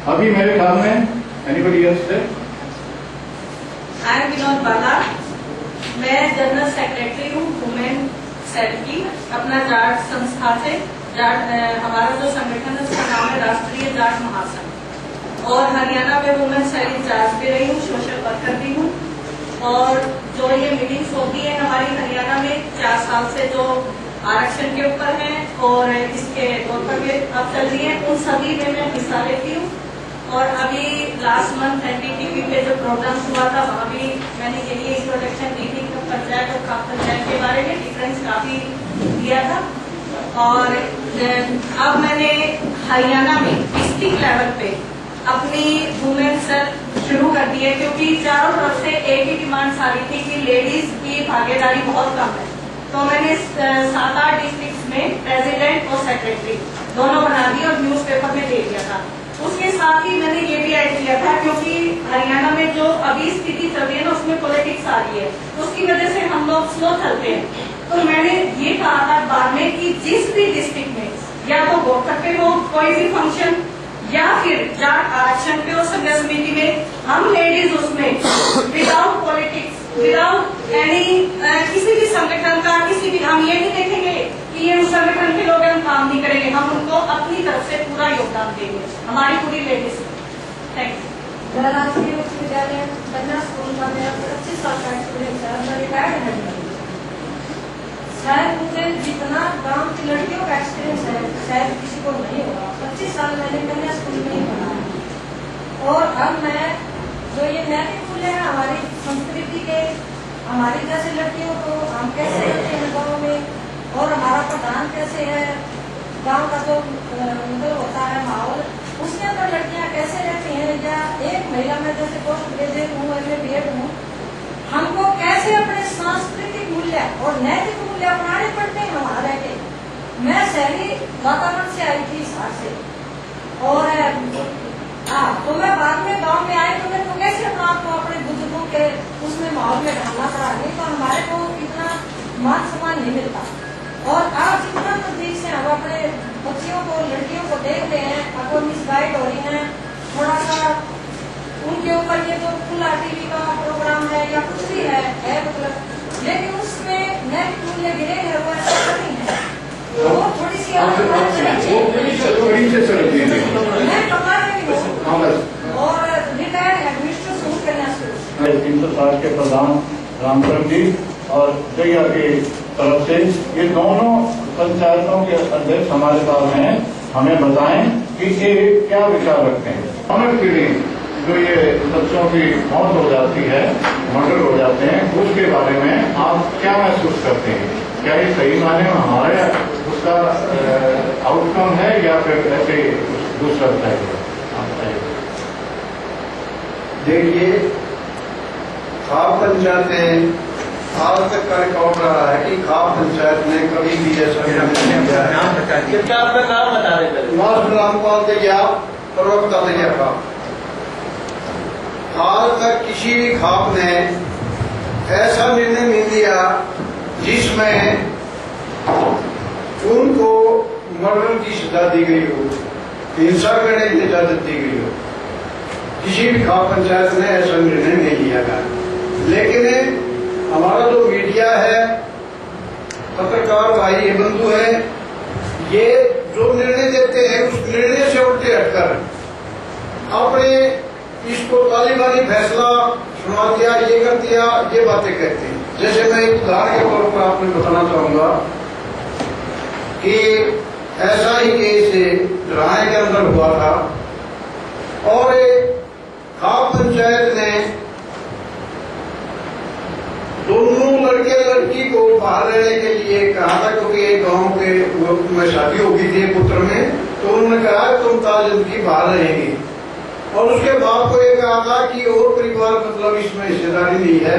अभी मेरे ख्याल में एनीबडी एल्स से आई एम विनोद बाला, मैं जनरल सेक्रेटरी हूँ वुमेन सेल की, अपना जाट संस्था से। जाट हमारा जो संगठन है उसका नाम है राष्ट्रीय जाट महासंघ, और हरियाणा में वुमेन सेल इंचार्ज भी रही हूँ, सोशल वर्कर भी हूँ। और जो ये मीटिंग्स होती है हमारी हरियाणा में 4 साल से जो आरक्षण के ऊपर है और इसके ऊपर भी अब चल रही है, उन सभी में मैं हिस्सा लेती हूँ। और अभी लास्ट मंथ एनडीटीवी पे जो प्रोग्राम हुआ था वहाँ भी मैंने यही इंट्रोडक्शन दी थी कि पंचायत और खाप पंचायत के बारे में डिफरेंस काफी दिया था। और अब मैंने हरियाणा में डिस्ट्रिक्ट लेवल पे अपनी वुमेन सेल शुरू कर दी है, क्योंकि चारों तरफ से एक ही डिमांड सारी थी कि लेडीज की भागीदारी बहुत कम है। तो मैंने 7-8 डिस्ट्रिक्ट में प्रेसिडेंट और सेक्रेटरी दोनों बना दिए और न्यूज़पेपर में दे दिया था। उसके साथ ही मैंने ये भी ऐड किया था, क्योंकि हरियाणा में जो अभी स्थिति चल रही है ना उसमें पॉलिटिक्स आ रही है, तो उसकी वजह से हम लोग स्लो चलते हैं। तो मैंने ये कहा था बाद में कि जिस भी डिस्ट्रिक्ट में या तो वोटर पे हो कोई भी फंक्शन या फिर जाट आरक्षण पे हो संघ समिति में, हम लेडीज उसमें विदाउट पॉलिटिक्स, विदाउट एनी किसी भी संगठन का किसी भी, हम ये नहीं देखेंगे कि ये उस संगठन के लोग हम काम नहीं करेंगे, हम उनको अपनी तरफ से पूरा योगदान देंगे, हमारी पूरी लेडीज। Thank you. राष्ट्रीय उच्च विद्यालय कन्या स्कूल का मेरा 25 साल का एक्सपीरियंस है, मैं रिटायर्ड है। शायद मुझे जितना गांव की लड़कियों का एक्सपीरियंस है शायद किसी को नहीं होगा। 25 साल मैंने कन्या स्कूल में ही पढ़ा है। और अब मैं जो ये नैतिक मूल्य है हमारी संस्कृति के, हमारी जैसे लड़कियों को हम कैसे रहते हैं गाँव में, और हमारा प्रधान कैसे है, गांव का जो मतलब होता है माहौल, उसके अंदर लड़कियां कैसे रहती हैं, या एक महिला में जैसे पोस्ट ग्रेजुएट हूँ, MA-BEd हूँ, हमको कैसे अपने सांस्कृतिक मूल्य और नैतिक मूल्य अपनाने पड़ते हैं वहाँ रह के। मैं शहरी वातावरण से आई थी हिसार से, और तो मैं बाद में गांव में आई, तो मैं तो कैसे अपना आपको अपने बुजुर्गों के उसमें माहौल में ढालना पड़ा, नहीं तो हमारे को इतना मान सम्मान नहीं मिलता। और आज जितना नजदीक से हम अपने बच्चियों को, लड़कियों को देख रहे हैं, अगर मिसगाइड हो रही हैं, थोड़ा सा उनके ऊपर ये जो खुला टीवी का प्रोग्राम है या कुछ भी है मतलब, लेकिन उसमें नैतिक मूल्य गिरे हैं, वो ऐसा नहीं है। वो थोड़ी सी मैं कमा रही हूँ और रिटायर्ड एडमिनिस्ट्रेटर हूँ कन्या स्कूल। 360 के प्रधान रामचंद्र जी और जया की तरफ से ये दोनों पंचायतों के अध्यक्ष हमारे पास हैं, हमें बताएं कि ये क्या विचार रखते हैं। हमें पीढ़ी जो ये बच्चों की मौत हो जाती है, मर्डर हो जाते हैं, उसके बारे में आप क्या महसूस करते हैं? क्या ये सही माने में हमारे उसका आउटकम है या फिर ऐसे दूसरा चाहिए? देखिए, खाप पंचायतें आज तक का रिकॉर्ड रहा है कि खाप पंचायत ने कभी भी ऐसा नहीं किया है। क्या आपका नाम बता दें? मास्टर रामपाल दरिया, प्रवक्ता दरिया खाप। आज तक किसी भी खाप ने ऐसा निर्णय नहीं लिया जिसमें उनको मर्डर की सजा दी गई हो, हिंसा करने की इजाजत दी गई हो। किसी भी खाप पंचायत ने ऐसा निर्णय नहीं लिया गया। लेकिन हमारा जो मीडिया है, पत्रकार भाई बंधु है, ये जो निर्णय देते हैं उस निर्णय से उल्टे हटकर अपने इसको तालिबानी फैसला सुना दिया, ये कर दिया, ये बातें कहते हैं। जैसे मैं एक उदाहरण के तौर पर आपने बताना चाहूंगा कि ऐसा ही केस राय के अंदर हुआ था और खाप पंचायत ने दोनों लड़के लड़की को बाहर रहने के लिए कहा था, क्योंकि एक गांव के में शादी हो गई थी पुत्र में, तो उन्होंने कहा तुम ताजिंदगी बाहर रहेंगे। और उसके बाप को ये कहा था कि और परिवार मतलब इसमें हिस्सेदारी नहीं है,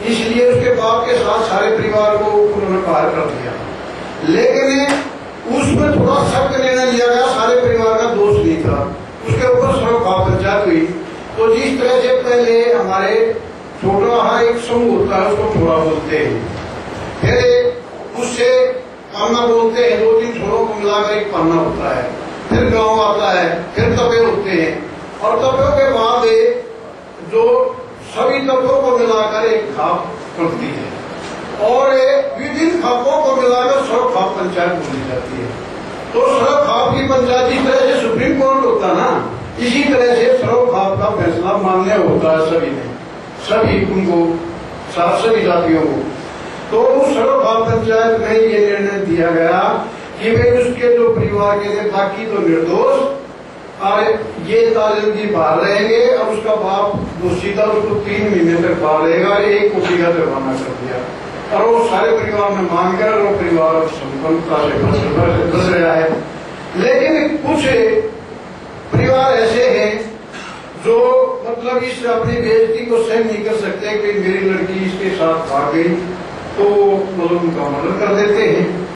इसलिए उसके बाप के साथ सारे परिवार को उन्होंने बाहर कर दिया। लेकिन उसमें थोड़ा सख्त निर्णय लिया गया, सारे परिवार का दोष नहीं था, उसके ऊपर सब खाप पंचायत हुई। तो जिस तरह से पहले हमारे छोटा एक समूह होता है उसको थोड़ा बोलते हैं, फिर उससे पन्ना बोलते हैं, 2-3 छोरों को मिलाकर एक पन्ना होता है, फिर गांव आता है, फिर तपे होते हैं, और तत्वों के बाद जो सभी तत्वों को मिलाकर एक खाप बनती है और विभिन्न खापों को मिलाकर सर्व खाप पंचायत बोली जाती है। तो सर्व खाप की पंचायत जिस तरह से सुप्रीम कोर्ट होता ना, इसी तरह से सर्व खाप का फैसला मान्य होता है सभी उनको सभी जातियों को। तो उस सर्व खाप पंचायत में ये निर्णय दिया गया कि वे उसके जो परिवार के थे बाकी तो निर्दोष और ये तालिम की बाहर रहेंगे और उसका बाप दोषी था, उसको 3 महीने तक बाहर रहेगा। 1 कोटी का जुर्माना कर दिया और वो सारे परिवार में मांगकर वो परिवार संपन्नता से बच रहा है। लेकिन कुछ परिवार ऐसे हैं जो मतलब इस अपनी बेइज्जती को सहन नहीं कर सकते कि मेरी लड़की इसके साथ भाग गई, तो मतलब उनका मर्डर कर देते हैं।